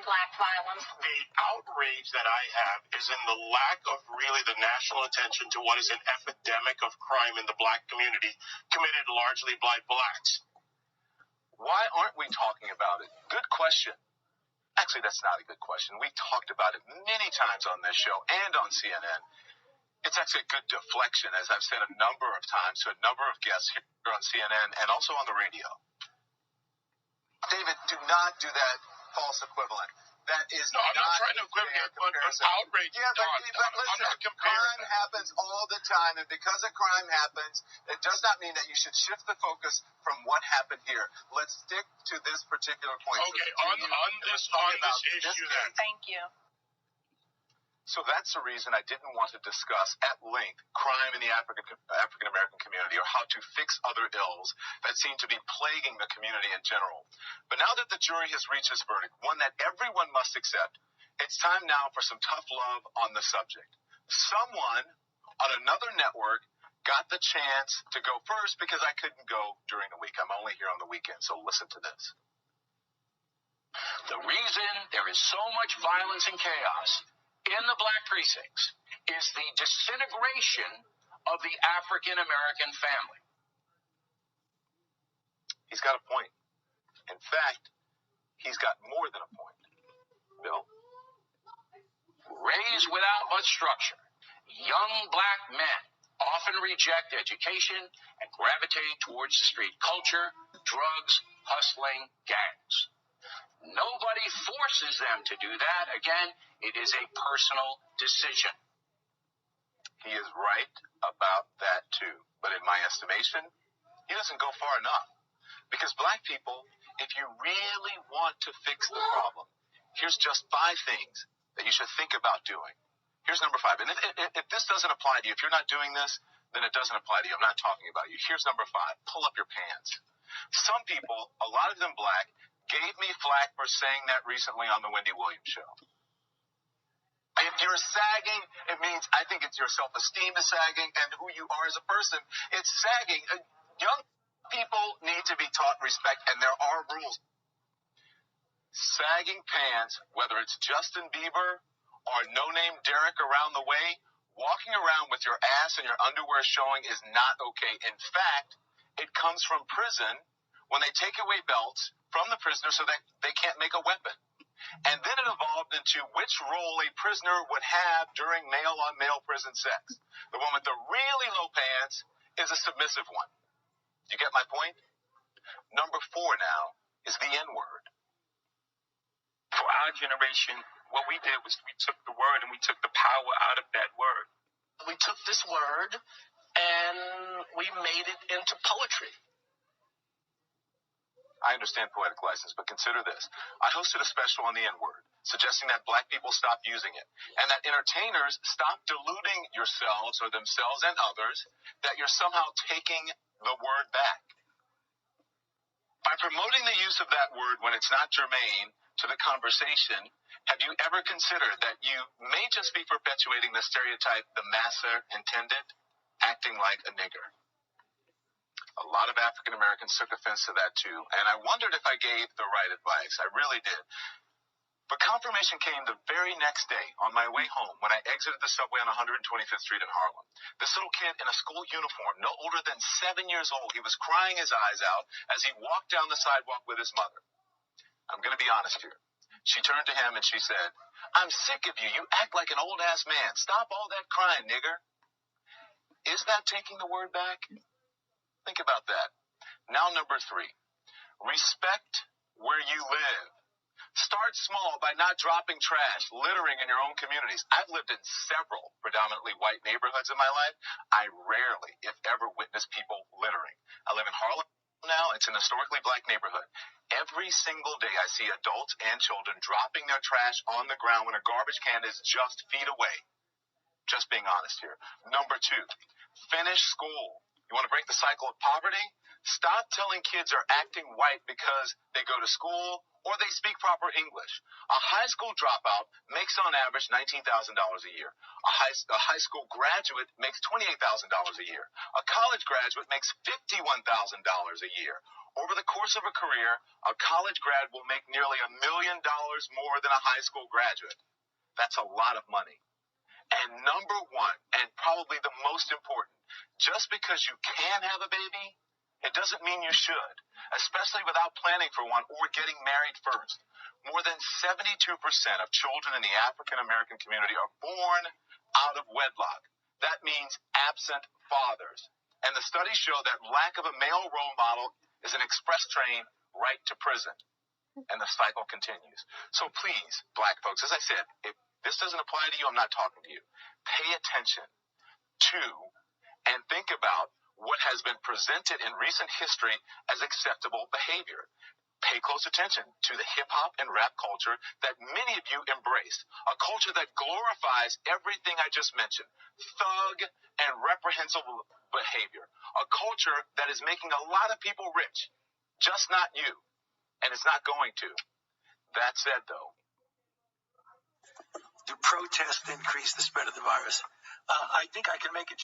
black violence. The outrage that I have is in the lack of really the national attention to what is an epidemic of crime in the black community committed largely by blacks. Why aren't we talking about it? Good question. Actually, that's not a good question. We talked about it many times on this show and on CNN. It's actually a good deflection, as I've said a number of times to a number of guests here on CNN and also on the radio. David, do not do that false equivalent. That is no, I'm not trying to equivocate, but outrage. Yeah, but listen, crime happens all the time, and because a crime happens, it does not mean that you should shift the focus from what happened here. Let's stick to this particular point. Okay, on this issue then. Thank you. So that's the reason I didn't want to discuss at length crime in the African-American community or how to fix other ills that seem to be plaguing the community in general. But now that the jury has reached its verdict, one that everyone must accept, it's time now for some tough love on the subject. Someone on another network got the chance to go first because I couldn't go during the week. I'm only here on the weekend, so listen to this. The reason there is so much violence and chaos in the black precincts is the disintegration of the African-American family. He's got a point. In fact, he's got more than a point. Bill? Raised without much structure, young black men often reject education and gravitate towards the street culture, drugs, hustling, gangs. Nobody forces them to do that. Again, it is a personal decision. He is right about that too. But in my estimation, he doesn't go far enough. Because black people, if you really want to fix the problem, here's just 5 things that you should think about doing. Here's number 5. And if this doesn't apply to you, if you're not doing this, then it doesn't apply to you. I'm not talking about you. Here's number 5. Pull up your pants. Some people, a lot of them black, gave me flack for saying that recently on the Wendy Williams show. If you're sagging, it means I think it's your self-esteem is sagging and who you are as a person. It's sagging. Young people need to be taught respect, and there are rules. Sagging pants, whether it's Justin Bieber or no-name Derek around the way, walking around with your ass and your underwear showing is not okay. In fact, it comes from prison when they take away belts from the prisoner so that they can't make a weapon. And then it evolved into which role a prisoner would have during male-on-male prison sex. The one with the really low pants is a submissive one. You get my point? Number 4 now is the N-word. For our generation, what we did was we took the word and we took the power out of that word. We took this word and we made it into poetry. I understand poetic license, but consider this. I hosted a special on the N-word, suggesting that black people stop using it, and that entertainers stop deluding yourselves or themselves and others that you're somehow taking the word back. By promoting the use of that word when it's not germane to the conversation, have you ever considered that you may just be perpetuating the stereotype the masser intended, acting like a nigger? A lot of African Americans took offense to that too, and I wondered if I gave the right advice. I really did. But confirmation came the very next day on my way home when I exited the subway on 125th Street in Harlem. This little kid in a school uniform, no older than 7 years old, he was crying his eyes out as he walked down the sidewalk with his mother. I'm going to be honest here. She turned to him and she said, "I'm sick of you. You act like an old-ass man. Stop all that crying, nigger." Is that taking the word back? Think about that. Now, number 3, respect where you live. Start small by not dropping trash, littering in your own communities. I've lived in several predominantly white neighborhoods in my life. I rarely, if ever, witness people littering. I live in Harlem now. It's an historically black neighborhood. Every single day I see adults and children dropping their trash on the ground when a garbage can is just feet away. Just being honest here. Number 2, finish school. You want to break the cycle of poverty? Stop telling kids are acting white because they go to school or they speak proper English. A high school dropout makes on average $19,000 a year. A high school graduate makes $28,000 a year. A college graduate makes $51,000 a year. Over the course of a career, a college grad will make nearly $1 million more than a high school graduate. That's a lot of money. And number one, and probably the most important, just because you can have a baby, it doesn't mean you should, especially without planning for one or getting married first. More than 72% of children in the African American community are born out of wedlock. That means absent fathers. And the studies show that lack of a male role model is an express train right to prison. And the cycle continues. So please, black folks, as I said, if this doesn't apply to you, I'm not talking to you. Pay attention to and think about what has been presented in recent history as acceptable behavior. Pay close attention to the hip-hop and rap culture that many of you embrace, a culture that glorifies everything I just mentioned, thug and reprehensible behavior, a culture that is making a lot of people rich, just not you, and it's not going to. That said, though, do protests increase the spread of the virus? I think I can make it